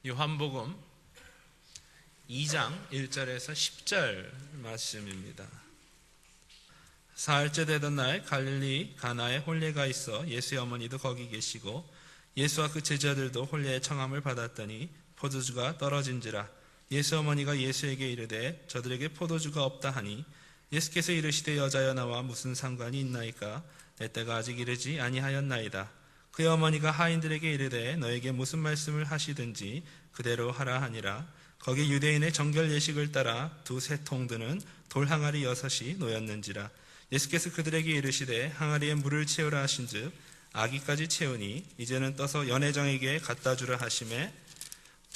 요한복음 2장 1절에서 10절 말씀입니다. 사흘째 되던 날 갈릴리 가나에 혼례가 있어 예수의 어머니도 거기 계시고 예수와 그 제자들도 혼례의 청함을 받았더니 포도주가 떨어진지라. 예수 어머니가 예수에게 이르되 저들에게 포도주가 없다 하니 예수께서 이르시되 여자여 나와 무슨 상관이 있나이까? 내 때가 아직 이르지 아니하였나이다. 그의 어머니가 하인들에게 이르되 너에게 무슨 말씀을 하시든지 그대로 하라 하니라. 거기 유대인의 정결 예식을 따라 두세 통 드는 돌 항아리 6이 놓였는지라. 예수께서 그들에게 이르시되 항아리에 물을 채우라 하신즉 아기까지 채우니 이제는 떠서 연회장에게 갖다 주라 하심에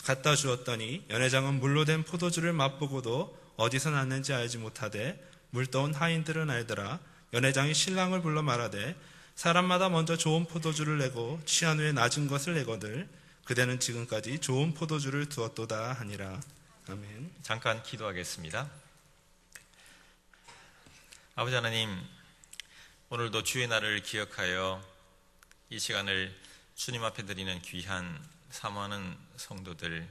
갖다 주었더니 연회장은 물로 된 포도주를 맛보고도 어디서 났는지 알지 못하되 물 떠온 하인들은 알더라. 연회장이 신랑을 불러 말하되 사람마다 먼저 좋은 포도주를 내고 취한 후에 낮은 것을 내거늘 그대는 지금까지 좋은 포도주를 두었도다 하니라. 아멘. 잠깐 기도하겠습니다. 아버지 하나님, 오늘도 주의 날을 기억하여 이 시간을 주님 앞에 드리는 귀한 사모하는 성도들,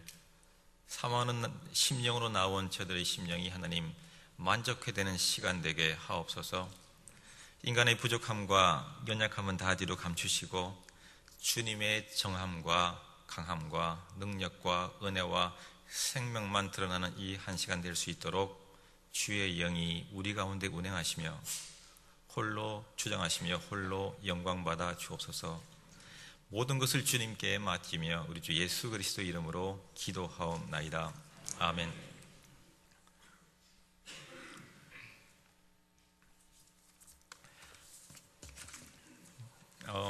사모하는 심령으로 나온 저들의 심령이 하나님 만족해되는 시간 되게 하옵소서. 인간의 부족함과 연약함은 다 뒤로 감추시고 주님의 정함과 강함과 능력과 은혜와 생명만 드러나는 이 한 시간 될 수 있도록 주의 영이 우리 가운데 운행하시며 홀로 주장하시며 홀로 영광받아 주옵소서. 모든 것을 주님께 맡기며 우리 주 예수 그리스도 이름으로 기도하옵나이다. 아멘.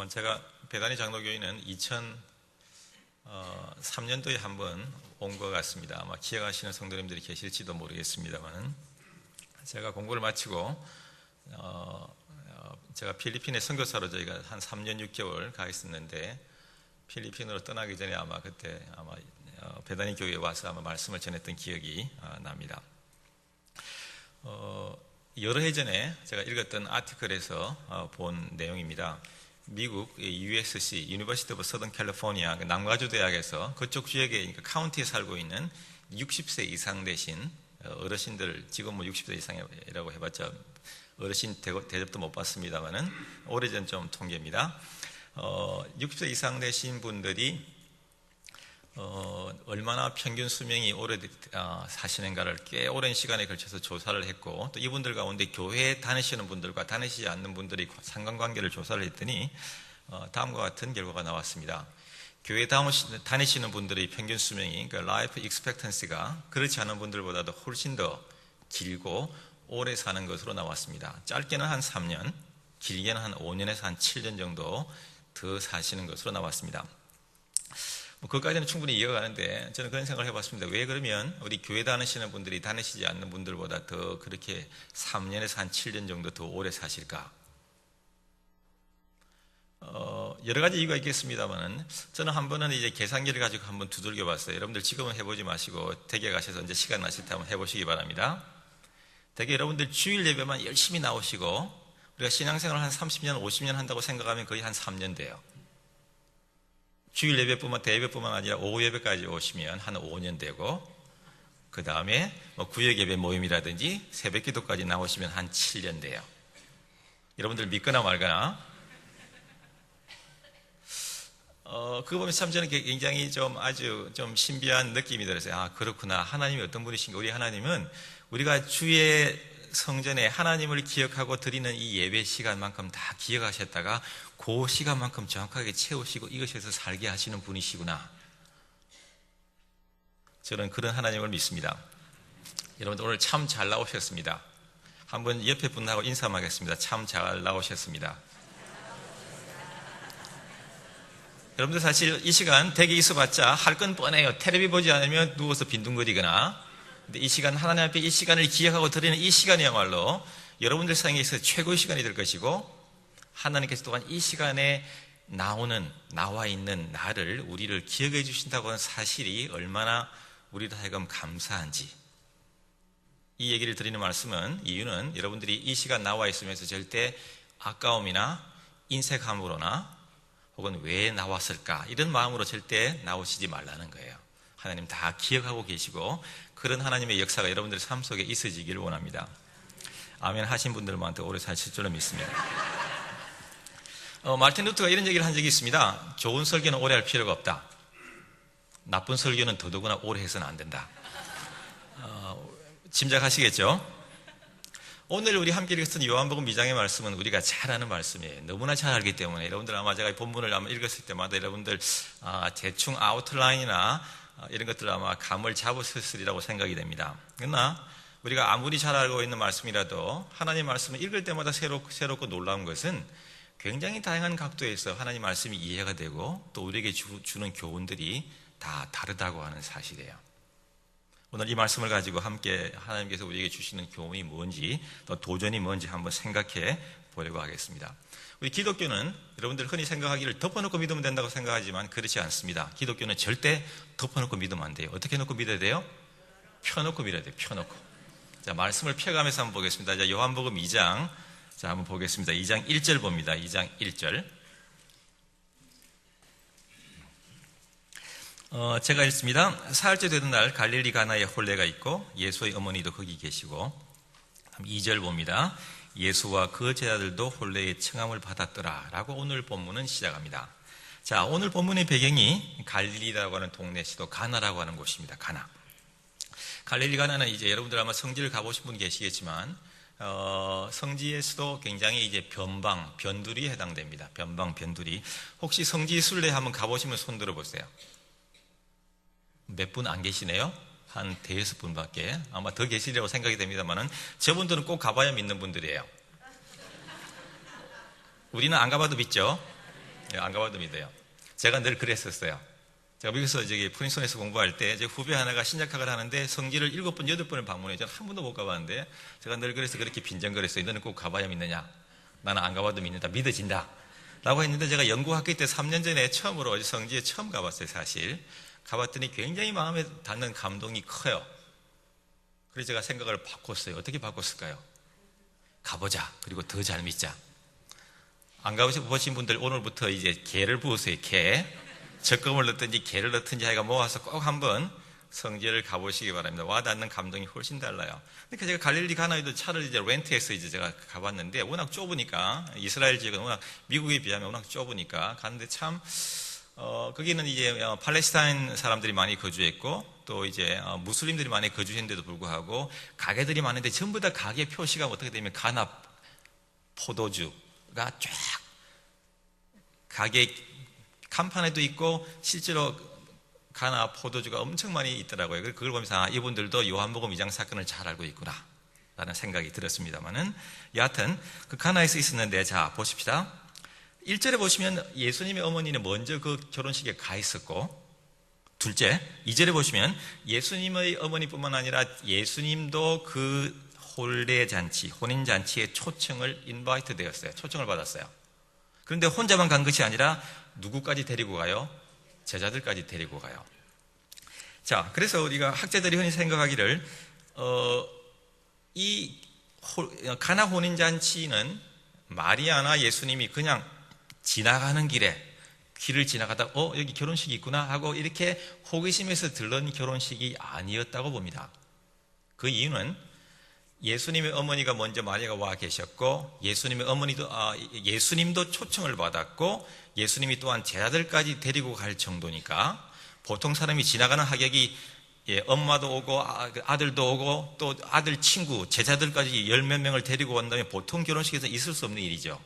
제가 베다니 장로교회는 2003년도에 한번 온 것 같습니다. 아마 기억하시는 성도님들이 계실지도 모르겠습니다만, 제가 공부를 마치고 제가 필리핀에 선교사로 저희가 한 3년 6개월 가 있었는데, 필리핀으로 떠나기 전에 아마 그때 베다니 교회에 와서 아마 말씀을 전했던 기억이 납니다. 여러 해 전에 제가 읽었던 아티클에서 본 내용입니다. 미국 USC, University of Southern California 남가주 대학에서 그쪽 지역에, 그러니까 카운티에 살고 있는 60세 이상 되신 어르신들, 지금 뭐 60세 이상이라고 해봤자 어르신 대접도 못 받습니다만은 오래전 좀 통계입니다. 60세 이상 되신 분들이 얼마나 평균 수명이 오래 사시는가를 꽤 오랜 시간에 걸쳐서 조사를 했고, 또 이분들 가운데 교회에 다니시는 분들과 다니시지 않는 분들이 상관관계를 조사를 했더니 다음과 같은 결과가 나왔습니다. 교회에 다니시는 분들의 평균 수명이, 그러니까 라이프 익스펙턴시가 그렇지 않은 분들보다도 훨씬 더 길고 오래 사는 것으로 나왔습니다. 짧게는 한 3년, 길게는 한 5년에서 한 7년 정도 더 사시는 것으로 나왔습니다. 그것까지는 충분히 이해가 가는데, 저는 그런 생각을 해봤습니다. 왜 그러면 우리 교회 다니시는 분들이 다니시지 않는 분들보다 더 그렇게 3년에서 한 7년 정도 더 오래 사실까? 여러 가지 이유가 있겠습니다만, 저는 한 번은 이제 계산기를 가지고 한번 두들겨 봤어요. 여러분들 지금은 해보지 마시고 댁에 가셔서 이제 시간 나실 때 한번 해보시기 바랍니다. 댁에 여러분들 주일 예배만 열심히 나오시고, 우리가 신앙생활을 한 30년, 50년 한다고 생각하면 거의 한 3년 돼요. 주일 예배뿐만, 대예배뿐만 아니라 오후 예배까지 오시면 한 5년 되고, 그 다음에 구역 예배 모임이라든지 새벽 기도까지 나오시면 한 7년 돼요. 여러분들 믿거나 말거나. 그거 보면 참 저는 굉장히 아주 신비한 느낌이 들었어요. 아, 그렇구나. 하나님이 어떤 분이신가. 우리 하나님은 우리가 주의 성전에 하나님을 기억하고 드리는 이 예배 시간만큼 다 기억하셨다가 그 시간만큼 정확하게 채우시고 이것에서 살게 하시는 분이시구나. 저는 그런 하나님을 믿습니다. 여러분들 오늘 참 잘 나오셨습니다. 한번 옆에 분하고 인사하겠습니다. 참 잘 나오셨습니다. 여러분들 사실 이 시간 댁에 있어봤자 할 건 뻔해요. 텔레비 보지 않으면 누워서 빈둥거리거나. 근데 이 시간, 하나님 앞에 이 시간을 기억하고 드리는 이 시간이야말로 여러분들 생애에서 최고의 시간이 될 것이고, 하나님께서 또한 이 시간에 나와 있는 나를, 우리를 기억해 주신다고 하는 사실이 얼마나 우리로 하여금 감사한지, 이 얘기를 드리는 이유는 여러분들이 이 시간 나와 있으면서 절대 아까움이나 인색함으로나 혹은 왜 나왔을까 이런 마음으로 절대 나오시지 말라는 거예요. 하나님 다 기억하고 계시고 그런 하나님의 역사가 여러분들 삶 속에 있어지기를 원합니다. 아멘 하신 분들만한테 오래 사실 줄로 믿습니다. 마르틴 루터가 이런 얘기를 한 적이 있습니다. 좋은 설교는 오래 할 필요가 없다. 나쁜 설교는 더더구나 오래 해서는 안 된다. 짐작하시겠죠? 오늘 우리 함께 읽었던 요한복음 2장의 말씀은 우리가 잘 아는 말씀이에요. 너무나 잘 알기 때문에 여러분들 아마 제가 이 본문을 아마 읽었을 때마다 여러분들 대충 아웃라인이나 이런 것들 아마 감을 잡으셨으리라고 생각이 됩니다. 그러나 우리가 아무리 잘 알고 있는 말씀이라도 하나님 말씀을 읽을 때마다 새롭고 놀라운 것은 굉장히 다양한 각도에서 하나님 말씀이 이해가 되고 또 우리에게 주는 교훈들이 다 다르다고 하는 사실이에요. 오늘 이 말씀을 가지고 함께 하나님께서 우리에게 주시는 교훈이 뭔지 또 도전이 뭔지 한번 생각해 보려고 하겠습니다. 우리 기독교는 여러분들 흔히 생각하기를 덮어놓고 믿으면 된다고 생각하지만 그렇지 않습니다. 기독교는 절대 덮어놓고 믿으면 안 돼요. 어떻게 놓고 믿어야 돼요? 펴놓고 믿어야 돼요. 펴놓고. 자, 말씀을 펴가면서 한번 보겠습니다. 자, 요한복음 2장. 자, 한번 보겠습니다. 2장 1절 봅니다. 2장 1절. 제가 읽습니다. 사흘째 되는 날 갈릴리 가나에 혼례가 있고 예수의 어머니도 거기 계시고 2절 봅니다. 예수와 그 제자들도 혼례의 청함을 받았더라 라고 오늘 본문은 시작합니다. 자, 오늘 본문의 배경이 갈릴리라고 하는 동네시도 가나라고 하는 곳입니다. 가나. 갈릴리 가나는 이제 여러분들 아마 성지를 가보신 분 계시겠지만 성지에서도 굉장히 이제 변두리에 해당됩니다. 변두리. 혹시 성지 순례 한번 가보시면 손 들어보세요. 몇 분 안 계시네요? 한 대여섯 분밖에. 아마 더 계시리라고 생각이 됩니다만은 저분들은 꼭 가봐야 믿는 분들이에요. 우리는 안 가봐도 믿죠? 네, 안 가봐도 믿어요. 제가 늘 그랬었어요. 제가 미국에서 프린스턴에서 공부할 때 제 후배 하나가 신약학을 하는데 성지를 7번, 8번을 방문해요. 저는 한 번도 못 가봤는데 제가 늘 그래서 그렇게 빈정거렸어요. 너는 꼭 가봐야 믿느냐? 나는 안 가봐도 믿는다. 믿어진다. 라고 했는데 제가 연구학기 때 3년 전에 처음으로 성지에 처음 가봤어요. 사실. 가봤더니 굉장히 마음에 닿는 감동이 커요. 그래서 제가 생각을 바꿨어요. 어떻게 바꿨을까요? 가보자. 그리고 더 잘 믿자. 안 가보신 분들 오늘부터 이제 개를 부으세요. 개. 적금을 넣든지 개를 넣든지 하여가 모아서 꼭 한번 성지를 가보시기 바랍니다. 와닿는 감동이 훨씬 달라요. 그러니까 제가 갈릴리 가나에도 차를 이제 렌트해서 이제 제가 가봤는데 워낙 좁으니까 이스라엘 지역은 워낙 미국에 비하면 워낙 좁으니까 갔는데 참 거기는 이제 팔레스타인 사람들이 많이 거주했고 또 이제 무슬림들이 많이 거주했는데도 불구하고 가게들이 많은데 전부 다 가게 표시가 어떻게 되면 가나 포도주가 쫙 가게 간판에도 있고 실제로 가나 포도주가 엄청 많이 있더라고요. 그걸 보면서 이분들도 요한복음 2장 사건을 잘 알고 있구나 라는 생각이 들었습니다만은 여하튼 그 가나에서 있었는데 자 보십시다. 1절에 보시면 예수님의 어머니는 먼저 그 결혼식에 가 있었고 둘째 2절에 보시면 예수님의 어머니뿐만 아니라 예수님도 그 혼례잔치 혼인잔치에 초청을 인바이트 되었어요. 초청을 받았어요. 그런데 혼자만 간 것이 아니라 누구까지 데리고 가요? 제자들까지 데리고 가요. 자, 그래서 우리가 학자들이 흔히 생각하기를 이 가나 혼인잔치는 마리아나 예수님이 그냥 지나가는 길을 지나가다 여기 결혼식이 있구나 하고 이렇게 호기심에서 들른 결혼식이 아니었다고 봅니다. 그 이유는 예수님의 어머니가 먼저 마리아가 와 계셨고 예수님도 초청을 받았고 예수님이 또한 제자들까지 데리고 갈 정도니까 보통 사람이 지나가는 하객이 엄마도 오고 아들도 오고 또 아들 친구 제자들까지 열 몇 명을 데리고 온다면 보통 결혼식에서 있을 수 없는 일이죠.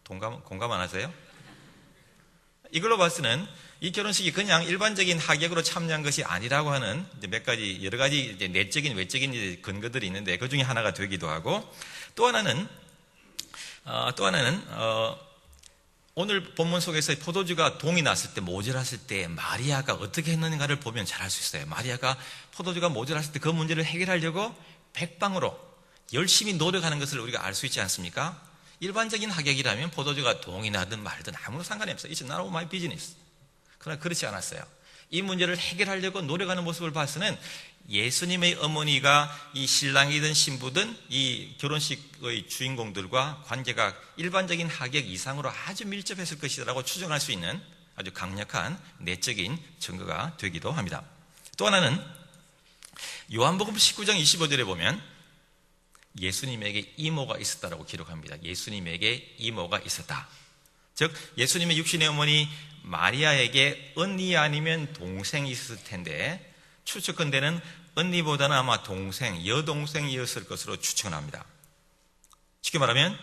공감 안 하세요? 이걸로 봐서는 이 결혼식이 그냥 일반적인 하객으로 참여한 것이 아니라고 하는 몇 가지 여러 가지 이제 내적인 외적인 근거들이 있는데 그 중에 하나가 되기도 하고 또 하나는 오늘 본문 속에서 포도주가 동이 났을 때 모자랐을 때 마리아가 어떻게 했는가를 보면 잘 알 수 있어요. 마리아가 포도주가 모자랐을 때 그 문제를 해결하려고 백방으로 열심히 노력하는 것을 우리가 알 수 있지 않습니까? 일반적인 하객이라면 포도주가 동이 나든 말든 아무런 상관이 없어요. It's not my business. 그러나 그렇지 않았어요. 이 문제를 해결하려고 노력하는 모습을 봐서는 예수님의 어머니가 이 신랑이든 신부든 이 결혼식의 주인공들과 관계가 일반적인 하객 이상으로 아주 밀접했을 것이라고 추정할 수 있는 아주 강력한 내적인 증거가 되기도 합니다. 또 하나는 요한복음 19장 25절에 보면 예수님에게 이모가 있었다라고 기록합니다. 예수님에게 이모가 있었다. 즉 예수님의 육신의 어머니 마리아에게 언니 아니면 동생이 있었을 텐데 추측컨대는 언니보다는 아마 동생, 여동생이었을 것으로 추측을 합니다. 쉽게 말하면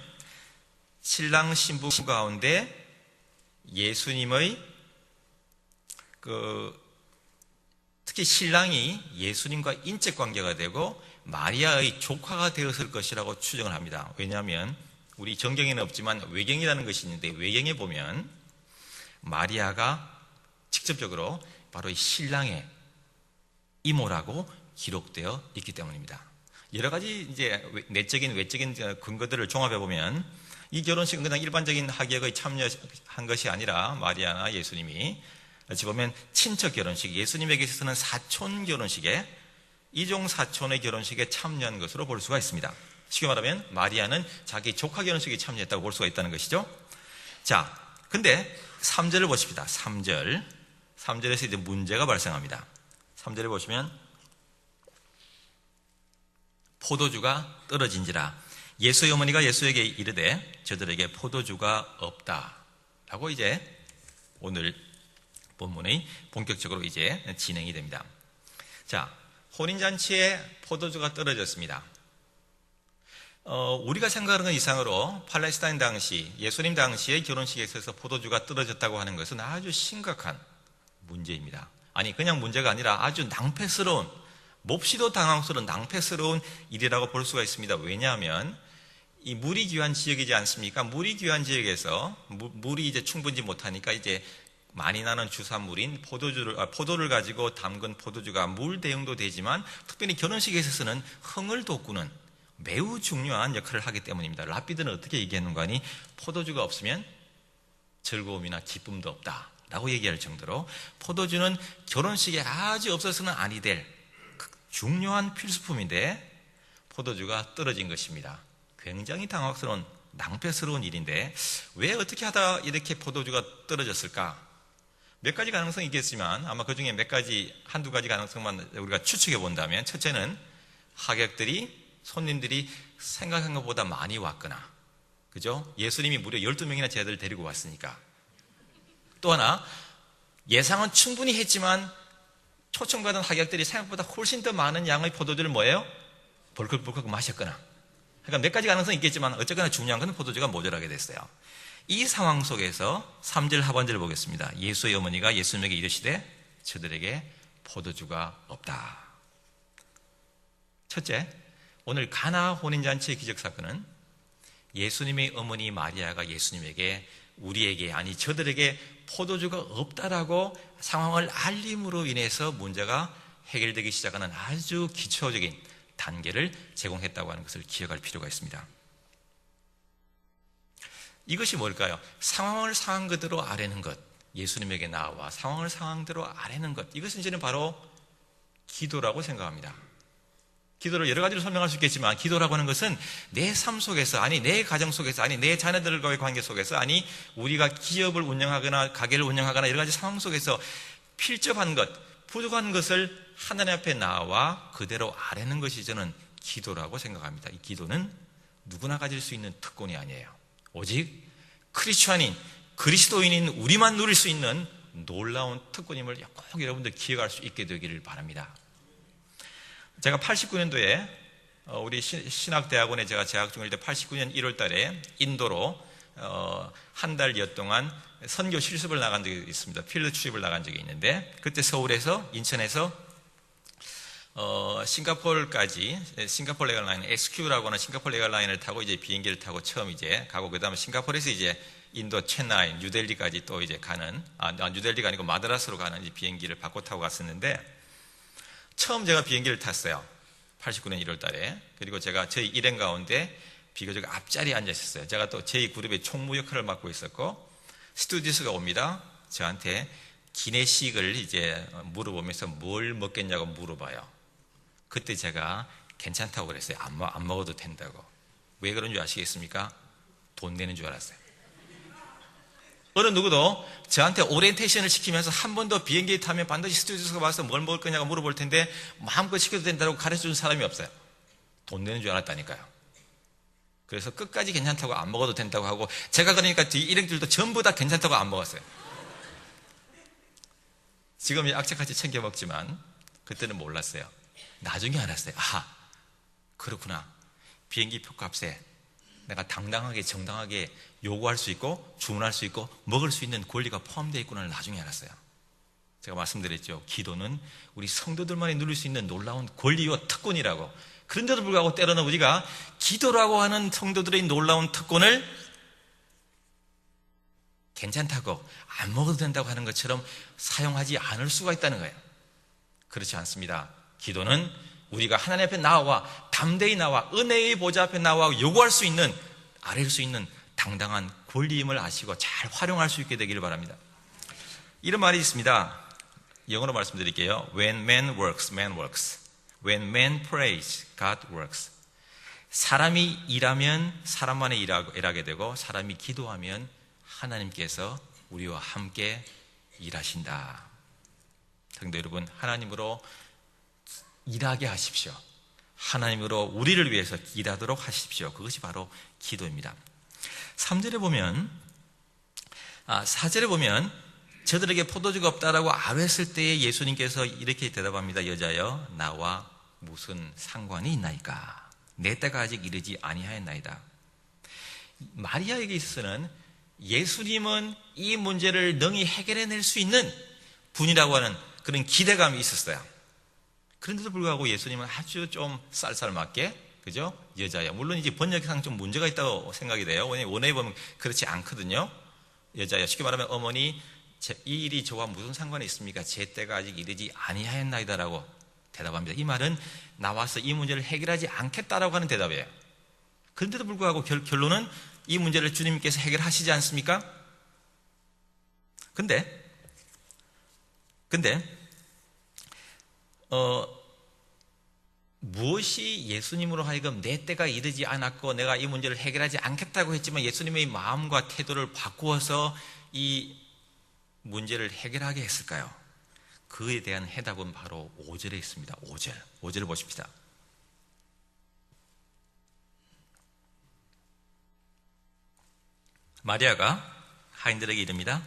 신랑 신부 가운데 예수님의 특히 신랑이 예수님과 인적 관계가 되고 마리아의 조카가 되었을 것이라고 추정을 합니다. 왜냐하면 우리 정경에는 없지만 외경이라는 것이 있는데 외경에 보면 마리아가 직접적으로 바로 이 신랑의 이모라고 기록되어 있기 때문입니다. 여러 가지 이제 내적인 외적인 근거들을 종합해 보면 이 결혼식은 그냥 일반적인 하객의 참여한 것이 아니라 마리아나 예수님이 어찌 보면 친척 결혼식, 예수님에게 있어서는 사촌 결혼식에 이종 사촌의 결혼식에 참여한 것으로 볼 수가 있습니다. 쉽게 말하면 마리아는 자기 조카 결혼식에 참여했다고 볼 수가 있다는 것이죠. 자, 근데 3절을 보십시다. 3절에서 이제 문제가 발생합니다. 3절에 보시면 포도주가 떨어진지라 예수의 어머니가 예수에게 이르되 저들에게 포도주가 없다 라고 이제 오늘 본문의 본격적으로 이제 진행이 됩니다. 자, 혼인잔치에 포도주가 떨어졌습니다. 우리가 생각하는 건 이상으로 팔레스타인 당시 예수님 당시의 결혼식에 있어서 포도주가 떨어졌다고 하는 것은 아주 심각한 문제입니다. 아니 그냥 문제가 아니라 아주 낭패스러운, 몹시도 당황스러운 낭패스러운 일이라고 볼 수가 있습니다. 왜냐하면 이 물이 귀한 지역이지 않습니까? 물이 귀한 지역에서 물이 이제 충분히 못하니까 이제 많이 나는 주산물인 포도를 가지고 담근 포도주가 물 대용도 되지만 특별히 결혼식에 있어서는 흥을 돋구는 매우 중요한 역할을 하기 때문입니다. 랍비들은 어떻게 얘기했는가 하니 포도주가 없으면 즐거움이나 기쁨도 없다라고 얘기할 정도로 포도주는 결혼식에 아주 없어서는 아니 될 중요한 필수품인데 포도주가 떨어진 것입니다. 굉장히 당황스러운 낭패스러운 일인데 왜 어떻게 하다 이렇게 포도주가 떨어졌을까? 몇 가지 가능성이 있겠지만 아마 그 중에 몇 가지, 한두 가지 가능성만 우리가 추측해 본다면 첫째는 하객들이, 손님들이 생각한 것보다 많이 왔거나, 그죠? 예수님이 무려 12명이나 제자들을 데리고 왔으니까. 또 하나, 예상은 충분히 했지만 초청받은 하객들이 생각보다 훨씬 더 많은 양의 포도주를 뭐예요? 벌컥벌컥 마셨거나. 그러니까 몇 가지 가능성이 있겠지만 어쨌거나 중요한 건 포도주가 모자라게 됐어요. 이 상황 속에서 3절 하반절을 보겠습니다. 예수의 어머니가 예수님에게 이르시되 저들에게 포도주가 없다. 첫째, 오늘 가나 혼인잔치의 기적사건은 예수님의 어머니 마리아가 예수님에게 우리에게 아니 저들에게 포도주가 없다라고 상황을 알림으로 인해서 문제가 해결되기 시작하는 아주 기초적인 단계를 제공했다고 하는 것을 기억할 필요가 있습니다. 이것이 뭘까요? 상황을 상황 그대로 아뢰는 것, 예수님에게 나와 상황을 상황대로 아뢰는 것, 이것은 저는 바로 기도라고 생각합니다. 기도를 여러 가지로 설명할 수 있겠지만 기도라고 하는 것은 내 삶 속에서, 아니 내 가정 속에서, 아니 내 자녀들과의 관계 속에서, 아니 우리가 기업을 운영하거나 가게를 운영하거나 여러 가지 상황 속에서 필적한 것, 부족한 것을 하나님 앞에 나와 그대로 아뢰는 것이 저는 기도라고 생각합니다. 이 기도는 누구나 가질 수 있는 특권이 아니에요. 오직 크리스찬인, 그리스도인인 우리만 누릴 수 있는 놀라운 특권임을 꼭 여러분들 기억할 수 있게 되기를 바랍니다. 제가 89년도에 우리 신학대학원에 제가 재학 중일 때 89년 1월 달에 인도로 한 달여 동안 선교 실습을 나간 적이 있습니다. 필드 출입을 나간 적이 있는데 그때 서울에서 인천에서 싱가포르까지 싱가포르 에어라인 SQ라고 하는 싱가포르 에어라인을 타고 이제 비행기를 타고 처음 이제 가고 그다음에 싱가포르에서 이제 인도 체나이, 뉴델리까지 또 이제 가는 뉴델리가 아니고 마드라스로 가는 비행기를 바꿔 타고 갔었는데 처음 제가 비행기를 탔어요. 89년 1월 달에. 그리고 제가 저희 일행 가운데 비교적 앞자리에 앉아 있었어요. 제가 또 제2그룹의 총무 역할을 맡고 있었고 스튜디오스가 옵니다. 저한테 기내식을 이제 물어보면서 뭘 먹겠냐고 물어봐요. 그때 제가 괜찮다고 그랬어요. 안 먹어도 된다고. 왜 그런 줄 아시겠습니까? 돈 내는 줄 알았어요. 어느 누구도 저한테 오리엔테이션을 시키면서 한 번 더 비행기 타면 반드시 스튜디오에서 와서 뭘 먹을 거냐고 물어볼 텐데 마음껏 시켜도 된다고 가르쳐준 사람이 없어요. 돈 내는 줄 알았다니까요. 그래서 끝까지 괜찮다고 안 먹어도 된다고 하고, 제가 그러니까 뒤 일행들도 전부 다 괜찮다고 안 먹었어요. 지금 악착같이 챙겨 먹지만 그때는 몰랐어요. 나중에 알았어요. 아, 그렇구나. 비행기 표값에 내가 당당하게 정당하게 요구할 수 있고 주문할 수 있고 먹을 수 있는 권리가 포함되어 있구나를 나중에 알았어요. 제가 말씀드렸죠. 기도는 우리 성도들만이 누릴 수 있는 놀라운 권리와 특권이라고. 그런데도 불구하고 때로는 우리가 기도라고 하는 성도들의 놀라운 특권을 괜찮다고 안 먹어도 된다고 하는 것처럼 사용하지 않을 수가 있다는 거예요. 그렇지 않습니다. 기도는 우리가 하나님 앞에 나와 담대히 나와 은혜의 보좌 앞에 나와 요구할 수 있는, 아뢰일 수 있는 당당한 권리임을 아시고 잘 활용할 수 있게 되기를 바랍니다. 이런 말이 있습니다. 영어로 말씀드릴게요. When man works, man works. When man prays, God works. 사람이 일하면 사람만이 일하게 되고, 사람이 기도하면 하나님께서 우리와 함께 일하신다. 성도 여러분, 하나님으로 일하게 하십시오. 하나님으로 우리를 위해서 일하도록 하십시오. 그것이 바로 기도입니다. 3절에 보면, 4절에 보면 저들에게 포도주가 없다라고 아뢰었을 때에 예수님께서 이렇게 대답합니다. 여자여, 나와 무슨 상관이 있나이까? 내 때가 아직 이르지 아니하였나이다. 마리아에게 있어서는 예수님은 이 문제를 능히 해결해낼 수 있는 분이라고 하는 그런 기대감이 있었어요. 그런데도 불구하고 예수님은 아주 좀 쌀쌀맞게, 그죠? 여자야. 물론 이제 번역상 좀 문제가 있다고 생각이 돼요. 왜냐하면 원어에 보면 그렇지 않거든요. 여자야. 쉽게 말하면 어머니, 이 일이 저와 무슨 상관이 있습니까? 제 때가 아직 이르지 아니하였나이다라고 대답합니다. 이 말은 나와서 이 문제를 해결하지 않겠다라고 하는 대답이에요. 그런데도 불구하고 결론은 이 문제를 주님께서 해결하시지 않습니까? 근데 무엇이 예수님으로 하여금 내 때가 이르지 않았고 내가 이 문제를 해결하지 않겠다고 했지만 예수님의 마음과 태도를 바꾸어서 이 문제를 해결하게 했을까요? 그에 대한 해답은 바로 5절에 있습니다. 5절을 보십시다. 마리아가 하인들에게 이릅니다.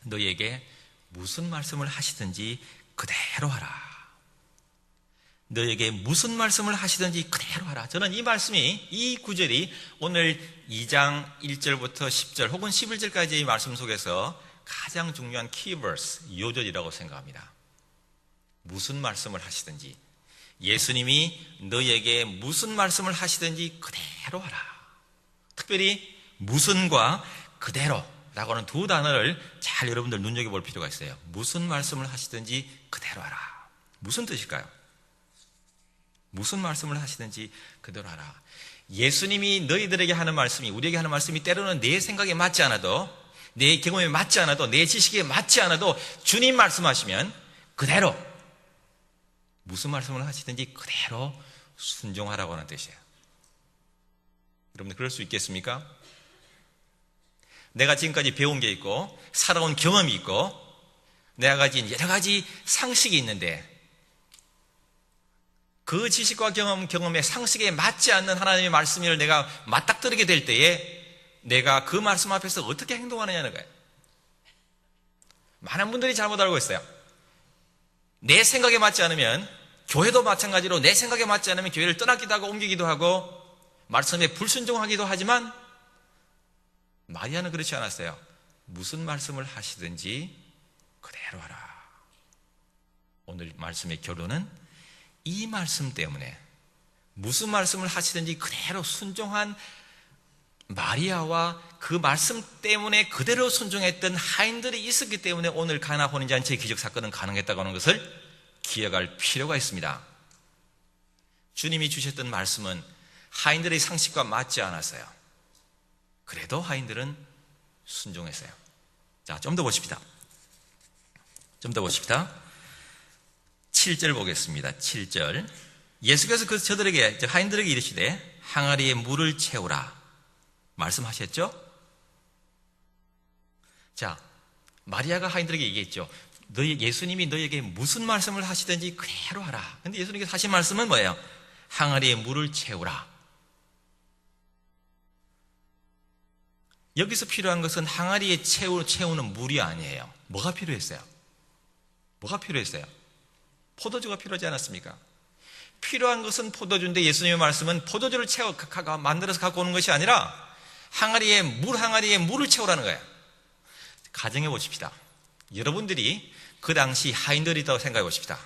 너희에게 무슨 말씀을 하시든지 그대로 하라. 너희에게 무슨 말씀을 하시든지 그대로 하라. 저는 이 말씀이, 이 구절이 오늘 2장 1절부터 10절 혹은 11절까지의 말씀 속에서 가장 중요한 키버스, 요절이라고 생각합니다. 무슨 말씀을 하시든지, 예수님이 너희에게 무슨 말씀을 하시든지 그대로 하라. 특별히 무슨과 그대로라고 하는 두 단어를 잘 여러분들 눈여겨볼 필요가 있어요. 무슨 말씀을 하시든지 그대로 하라. 무슨 뜻일까요? 무슨 말씀을 하시든지 그대로 하라. 예수님이 너희들에게 하는 말씀이, 우리에게 하는 말씀이 때로는 내 생각에 맞지 않아도, 내 경험에 맞지 않아도, 내 지식에 맞지 않아도 주님 말씀하시면 그대로, 무슨 말씀을 하시든지 그대로 순종하라고 하는 뜻이에요. 여러분들 그럴 수 있겠습니까? 내가 지금까지 배운 게 있고 살아온 경험이 있고 내가 가진 여러 가지 상식이 있는데 그 지식과 경험의 상식에 맞지 않는 하나님의 말씀을 내가 맞닥뜨리게 될 때에 내가 그 말씀 앞에서 어떻게 행동하느냐는 거예요. 많은 분들이 잘못 알고 있어요. 내 생각에 맞지 않으면, 교회도 마찬가지로 내 생각에 맞지 않으면 교회를 떠나기도 하고 옮기기도 하고 말씀에 불순종하기도 하지만 마리아는 그렇지 않았어요. 무슨 말씀을 하시든지 그대로 하라. 오늘 말씀의 결론은 이 말씀 때문에 무슨 말씀을 하시든지 그대로 순종한 마리아와 그 말씀 때문에 그대로 순종했던 하인들이 있었기 때문에 오늘 가나 혼인잔치의 기적 사건은 가능했다고 하는 것을 기억할 필요가 있습니다. 주님이 주셨던 말씀은 하인들의 상식과 맞지 않았어요. 그래도 하인들은 순종했어요. 자, 좀 더 보십시다. 7절 보겠습니다. 7절. 예수께서 그 저들에게, 하인들에게 이르시되 항아리에 물을 채우라 말씀하셨죠? 자, 마리아가 하인들에게 얘기했죠. 예수님이 너에게 무슨 말씀을 하시든지 그대로 하라. 근데 예수님께서 하신 말씀은 뭐예요? 항아리에 물을 채우라. 여기서 필요한 것은 항아리에 채우는 물이 아니에요. 뭐가 필요했어요? 뭐가 필요했어요? 포도주가 필요하지 않았습니까? 필요한 것은 포도주인데 예수님의 말씀은 포도주를 만들어서 갖고 오는 것이 아니라 항아리에 물을 채우라는 거예요. 가정해 보십시다. 여러분들이 그 당시 하인들이라고 생각해 보십시다.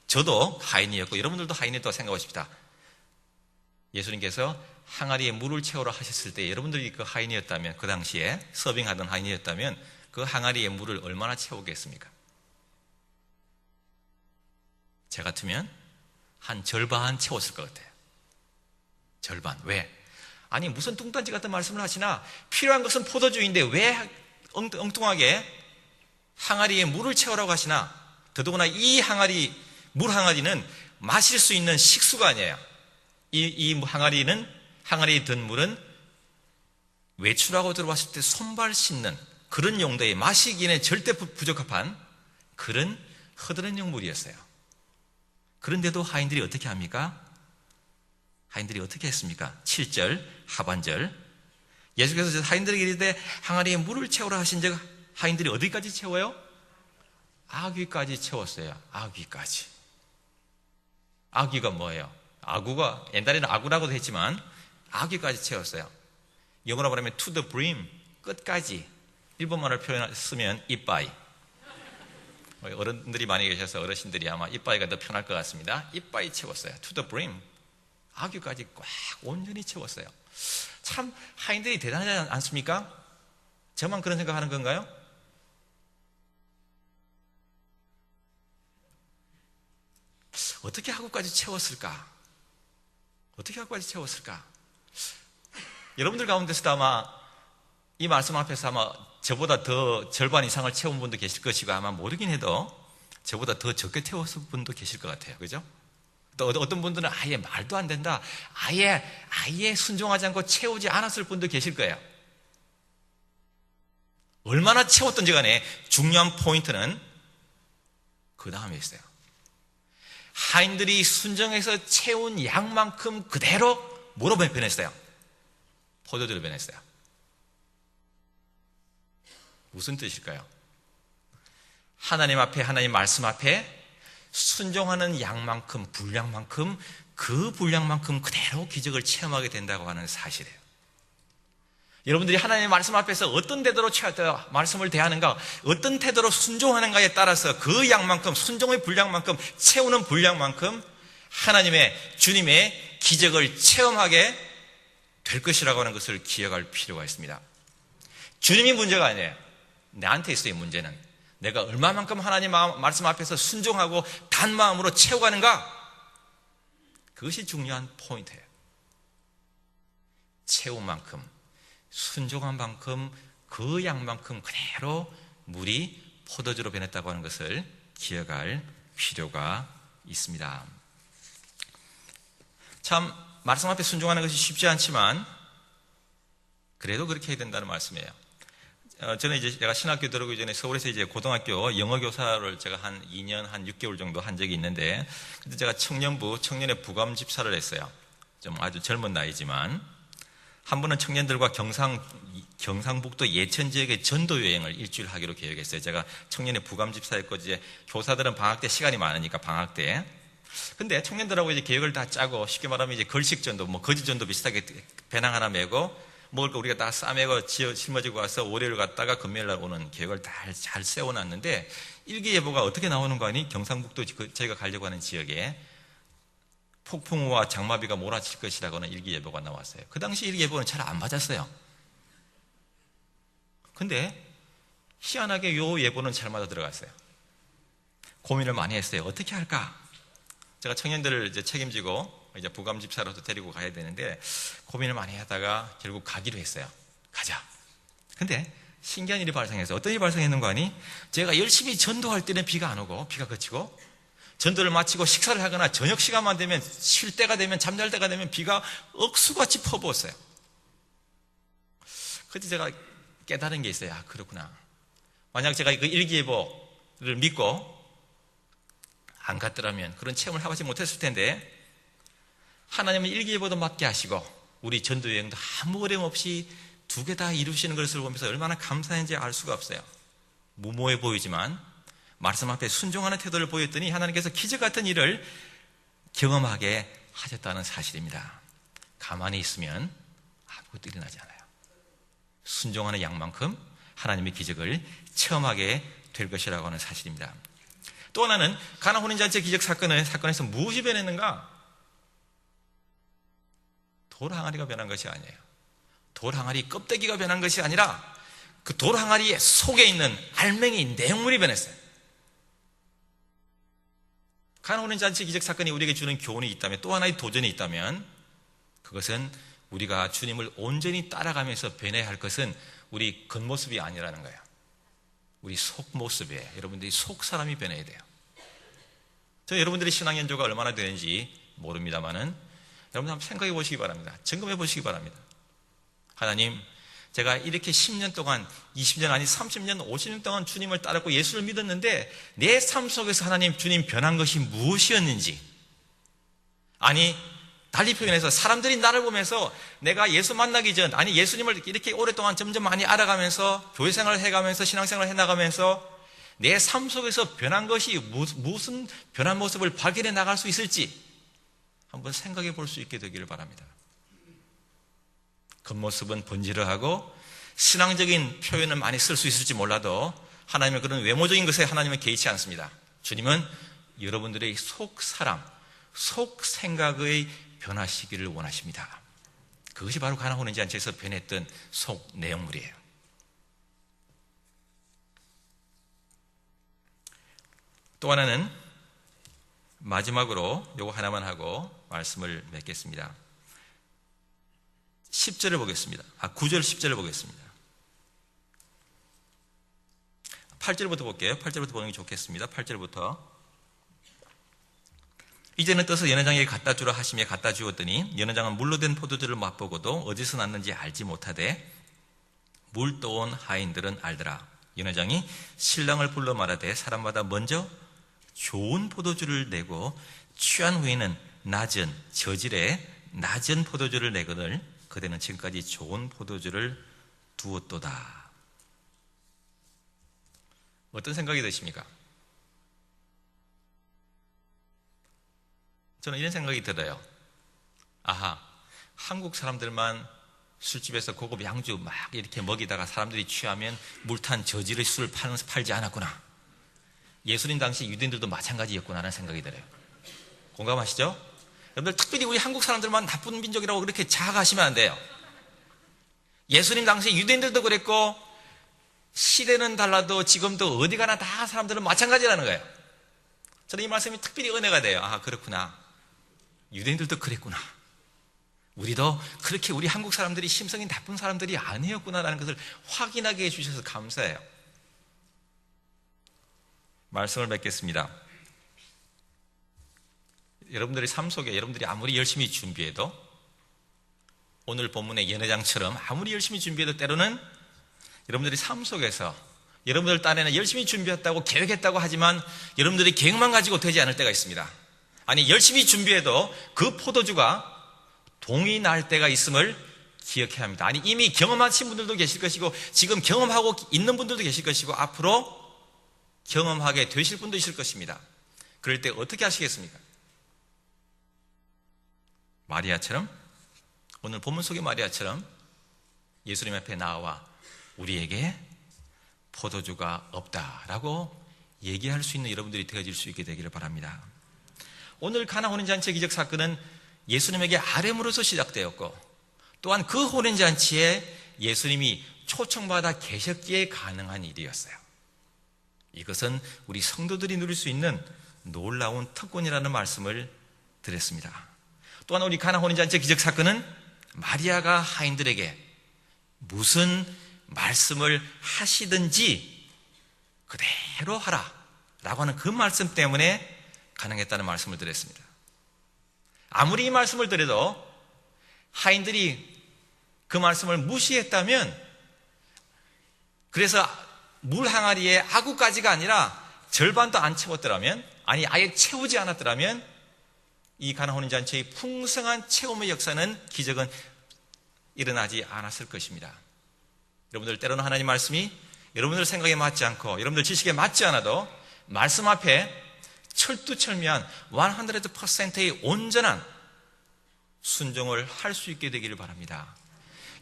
저도 하인이었고 여러분들도 하인이었다고 생각해 보십시다. 예수님께서 항아리에 물을 채우라 하셨을 때 여러분들이 그 하인이었다면, 그 당시에 서빙하던 하인이었다면 그 항아리에 물을 얼마나 채우겠습니까? 제 같으면 한 절반 채웠을 것 같아요. 절반. 왜? 아니 무슨 뚱딴지 같은 말씀을 하시나 필요한 것은 포도주인데 왜 엉뚱하게 항아리에 물을 채우라고 하시나? 더더구나 이 물 항아리는 마실 수 있는 식수가 아니에요. 이 항아리에 든 물은 외출하고 들어왔을 때 손발 씻는 그런 용도의 마시기에는 절대 부적합한 그런 허드렛용 물이었어요. 그런데도 하인들이 어떻게 합니까? 하인들이 어떻게 했습니까? 7절 하반절 예수께서 하인들에게 이르되 항아리에 물을 채우라 하신즉 하인들이 어디까지 채워요? 아귀까지 채웠어요. 아귀까지. 아귀가 뭐예요? 아구가 옛날에는 아구라고도 했지만 아귀까지 채웠어요. 영어로 말하면 to the brim, 끝까지. 일본말을 쓰면 이빠이. 어른들이 많이 계셔서 어르신들이 아마 이빠이가 더 편할 것 같습니다. 이빠이 채웠어요. to the brim. 아귀까지 꽉 온전히 채웠어요. 참 하인들이 대단하지 않습니까? 저만 그런 생각하는 건가요? 어떻게 아구까지 채웠을까? 어떻게 아구까지 채웠을까? 여러분들 가운데서도 아마 이 말씀 앞에서 아마 저보다 더 절반 이상을 채운 분도 계실 것이고 아마 모르긴 해도 저보다 더 적게 채웠을 분도 계실 것 같아요. 그죠? 또 어떤 분들은 아예 말도 안 된다. 아예 순종하지 않고 채우지 않았을 분도 계실 거예요. 얼마나 채웠던지 간에 중요한 포인트는 그 다음에 있어요. 하인들이 순종해서 채운 양만큼 그대로 뭐로 변했어요? 포도주로 변했어요. 무슨 뜻일까요? 하나님 앞에, 하나님 말씀 앞에 순종하는 양만큼, 분량만큼, 그 분량만큼 그대로 기적을 체험하게 된다고 하는 사실이에요. 여러분들이 하나님의 말씀 앞에서 어떤 태도로 말씀을 대하는가, 어떤 태도로 순종하는가에 따라서 그 양만큼, 순종의 분량만큼, 채우는 분량만큼 하나님의, 주님의 기적을 체험하게 될 것이라고 하는 것을 기억할 필요가 있습니다. 주님이 문제가 아니에요. 나한테 있어요, 문제는. 내가 얼마만큼 하나님 말씀 앞에서 순종하고 단마음으로 채워가는가? 그것이 중요한 포인트예요. 채운 만큼, 순종한 만큼, 그 양만큼 그대로 물이 포도주로 변했다고 하는 것을 기억할 필요가 있습니다. 참 말씀 앞에 순종하는 것이 쉽지 않지만 그래도 그렇게 해야 된다는 말씀이에요. 저는 이제 제가 신학교 들어오기 전에 서울에서 이제 고등학교 영어 교사를 제가 한 2년, 한 6개월 정도 한 적이 있는데, 그때 제가 청년의 부감 집사를 했어요. 좀 아주 젊은 나이지만. 한 번은 청년들과 경상북도 예천 지역의 전도 여행을 일주일 하기로 계획했어요. 제가 청년의 부감 집사였고, 이제 교사들은 방학 때 시간이 많으니까 방학 때. 근데 청년들하고 이제 계획을 다 짜고, 쉽게 말하면 이제 걸식 전도, 거지 전도 비슷하게 배낭 하나 메고, 먹을 거 우리가 다 싸매고 짊어지고 와서 월요일 갔다가 금요일 날 오는 계획을 다 잘 세워놨는데, 일기예보가 어떻게 나오는 거 아니? 경상북도 저희가 가려고 하는 지역에 폭풍우와 장마비가 몰아칠 것이라고 하는 일기예보가 나왔어요. 그 당시 일기예보는 잘 안 맞았어요. 근데 희한하게 요 예보는 잘 맞아 들어갔어요. 고민을 많이 했어요. 어떻게 할까? 제가 청년들을 이제 책임지고 이제 부감 집사로도 데리고 가야 되는데 고민을 많이 하다가 결국 가기로 했어요. 가자. 근데 신기한 일이 발생했어요. 어떤 일이 발생했는 거 아니? 제가 열심히 전도할 때는 비가 안 오고 비가 그치고, 전도를 마치고 식사를 하거나 저녁 시간만 되면, 쉴 때가 되면, 잠잘 때가 되면 비가 억수같이 퍼부었어요. 그때 제가 깨달은 게 있어요. 아, 그렇구나. 만약 제가 그 일기예보를 믿고 안 갔더라면 그런 체험을 하지 못했을 텐데, 하나님은 일기예보도 맞게 하시고 우리 전도여행도 아무 어려움 없이 두 개 다 이루시는 것을 보면서 얼마나 감사한지 알 수가 없어요. 무모해 보이지만 말씀 앞에 순종하는 태도를 보였더니 하나님께서 기적 같은 일을 경험하게 하셨다는 사실입니다. 가만히 있으면 아무것도 일어나지 않아요. 순종하는 양만큼 하나님의 기적을 체험하게 될 것이라고 하는 사실입니다. 또 하나는 가나 혼인잔치 기적 사건에서 무엇이 변했는가? 돌 항아리가 변한 것이 아니에요. 돌 항아리 껍데기가 변한 것이 아니라 그 돌 항아리 속에 있는 알맹이 내용물이 변했어요. 가나 혼인잔치 기적 사건이 우리에게 주는 교훈이 있다면, 또 하나의 도전이 있다면, 그것은 우리가 주님을 온전히 따라가면서 변해야 할 것은 우리 겉모습이 아니라는 거예요. 우리 속모습이에요. 여러분들이 속사람이 변해야 돼요. 저 여러분들의 신앙 연조가 얼마나 되는지 모릅니다만은 여러분 한번 생각해 보시기 바랍니다. 점검해 보시기 바랍니다. 하나님, 제가 이렇게 10년 동안, 20년 아니 30년, 50년 동안 주님을 따랐고 예수를 믿었는데 내 삶 속에서 하나님, 주님 변한 것이 무엇이었는지, 아니 달리 표현해서 사람들이 나를 보면서 내가 예수 만나기 전, 아니 예수님을 이렇게 오랫동안 점점 많이 알아가면서 교회 생활을 해가면서 신앙생활을 해나가면서 내 삶 속에서 변한 것이 무슨 변한 모습을 발견해 나갈 수 있을지 한번 생각해 볼 수 있게 되기를 바랍니다. 겉모습은 번지르하고 신앙적인 표현을 많이 쓸 수 있을지 몰라도 하나님의 그런 외모적인 것에 하나님은 개의치 않습니다. 주님은 여러분들의 속사람, 속생각의 변화시기를 원하십니다. 그것이 바로 가나 혼인잔치에서 변했던 속 내용물이에요. 또 하나는 마지막으로 요거 하나만 하고 말씀을 맺겠습니다. 10절을 보겠습니다. 9절 10절을 보겠습니다. 8절부터 볼게요. 8절부터 보는 게 좋겠습니다. 8절부터. 이제는 떠서 연회장에게 갖다 주라 하시며 갖다 주었더니 연회장은 물로 된 포도주를 맛보고도 어디서 났는지 알지 못하되 물 떠온 하인들은 알더라. 연회장이 신랑을 불러 말하되 사람마다 먼저 좋은 포도주를 내고 취한 후에는 낮은 저질에 낮은 포도주를 내거늘 그대는 지금까지 좋은 포도주를 두었도다. 어떤 생각이 드십니까? 저는 이런 생각이 들어요. 아하, 한국 사람들만 술집에서 고급 양주 막 이렇게 먹이다가 사람들이 취하면 물탄 저질의 술을 팔지 않았구나. 예수님 당시 유대인들도 마찬가지였구나 하는 생각이 들어요. 공감하시죠? 여러분들, 특별히 우리 한국 사람들만 나쁜 민족이라고 그렇게 자학하시면 안 돼요. 예수님 당시 유대인들도 그랬고 시대는 달라도 지금도 어디 가나 다 사람들은 마찬가지라는 거예요. 저는 이 말씀이 특별히 은혜가 돼요. 아, 그렇구나. 유대인들도 그랬구나. 우리도 그렇게 우리 한국 사람들이 심성이 나쁜 사람들이 아니었구나라는 것을 확인하게 해주셔서 감사해요. 말씀을 맺겠습니다. 여러분들의 삶 속에 여러분들이 아무리 열심히 준비해도, 오늘 본문의 연회장처럼 아무리 열심히 준비해도 때로는 여러분들이 삶 속에서 여러분들 딴에는 열심히 준비했다고 계획했다고 하지만 여러분들이 계획만 가지고 되지 않을 때가 있습니다. 아니, 열심히 준비해도 그 포도주가 동이 날 때가 있음을 기억해야 합니다. 아니, 이미 경험하신 분들도 계실 것이고 지금 경험하고 있는 분들도 계실 것이고 앞으로 경험하게 되실 분도 있을 것입니다. 그럴 때 어떻게 하시겠습니까? 마리아처럼, 오늘 본문 속의 마리아처럼 예수님 앞에 나와 우리에게 포도주가 없다라고 얘기할 수 있는 여러분들이 되어질 수 있게 되기를 바랍니다. 오늘 가나 혼인잔치 기적 사건은 예수님에게 아뢰므로서 시작되었고, 또한 그 혼인잔치에 예수님이 초청받아 계셨기에 가능한 일이었어요. 이것은 우리 성도들이 누릴 수 있는 놀라운 특권이라는 말씀을 드렸습니다. 또한 우리 가나 혼인잔치 기적 사건은 마리아가 하인들에게 무슨 말씀을 하시든지 그대로 하라 라고 하는 그 말씀 때문에 가능했다는 말씀을 드렸습니다. 아무리 이 말씀을 드려도 하인들이 그 말씀을 무시했다면, 그래서 물 항아리에 아구까지가 아니라 절반도 안 채웠더라면, 아니 아예 채우지 않았더라면 이 가나 혼인잔치의 풍성한 체험의 역사는, 기적은 일어나지 않았을 것입니다. 여러분들, 때로는 하나님 말씀이 여러분들 생각에 맞지 않고 여러분들 지식에 맞지 않아도 말씀 앞에 철두철미한 100%의 온전한 순종을 할 수 있게 되기를 바랍니다.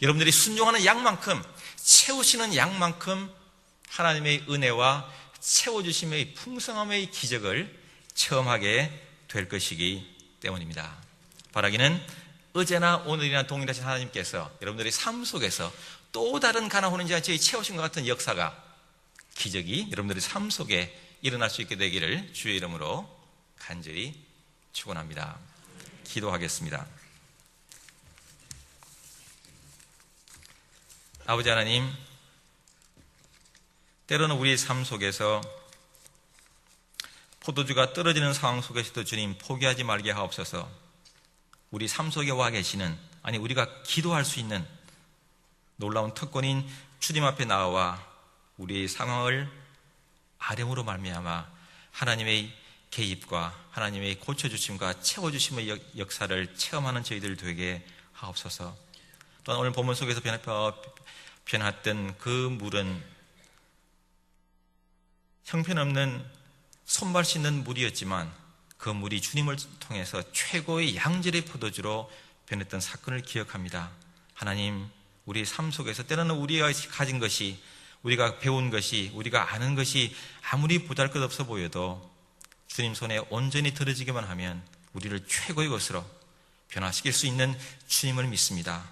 여러분들이 순종하는 양만큼, 채우시는 양만큼 하나님의 은혜와 채워주심의 풍성함의 기적을 체험하게 될 것이기 때문입니다. 바라기는 어제나 오늘이나 동일하신 하나님께서 여러분들의 삶 속에서 또 다른 가나 혼인잔치의 채우심과 같은 역사가, 기적이 여러분들의 삶 속에 일어날 수 있게 되기를 주의 이름으로 간절히 축원합니다. 기도하겠습니다. 아버지 하나님, 때로는 우리의 삶 속에서 포도주가 떨어지는 상황 속에서도 주님 포기하지 말게 하옵소서. 우리 삶 속에 와 계시는, 아니 우리가 기도할 수 있는 놀라운 특권인 주님 앞에 나와 우리의 상황을 아뢰므로 말미암아 하나님의 개입과 하나님의 고쳐주심과 채워주심의 역사를 체험하는 저희들 되게 하옵소서. 또한 오늘 본문 속에서 변했던 그 물은 형편없는 손발 씻는 물이었지만 그 물이 주님을 통해서 최고의 양질의 포도주로 변했던 사건을 기억합니다. 하나님, 우리의 삶 속에서 때로는 우리가 가진 것이, 우리가 배운 것이, 우리가 아는 것이 아무리 보잘것없어 보여도 주님 손에 온전히 들어지기만 하면 우리를 최고의 것으로 변화시킬 수 있는 주님을 믿습니다.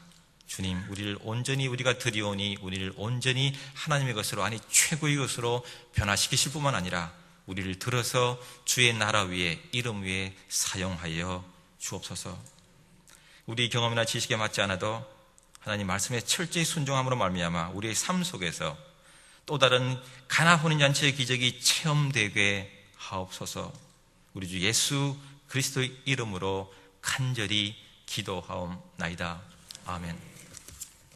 주님, 우리를 온전히 우리가 드리오니 우리를 온전히 하나님의 것으로, 아니 최고의 것으로 변화시키실 뿐만 아니라 우리를 들어서 주의 나라 위에, 이름 위에 사용하여 주옵소서. 우리 경험이나 지식에 맞지 않아도 하나님 말씀에 철저히 순종함으로 말미암아 우리의 삶 속에서 또 다른 가나 혼인잔치의 기적이 체험되게 하옵소서. 우리 주 예수 그리스도의 이름으로 간절히 기도하옵나이다. 아멘.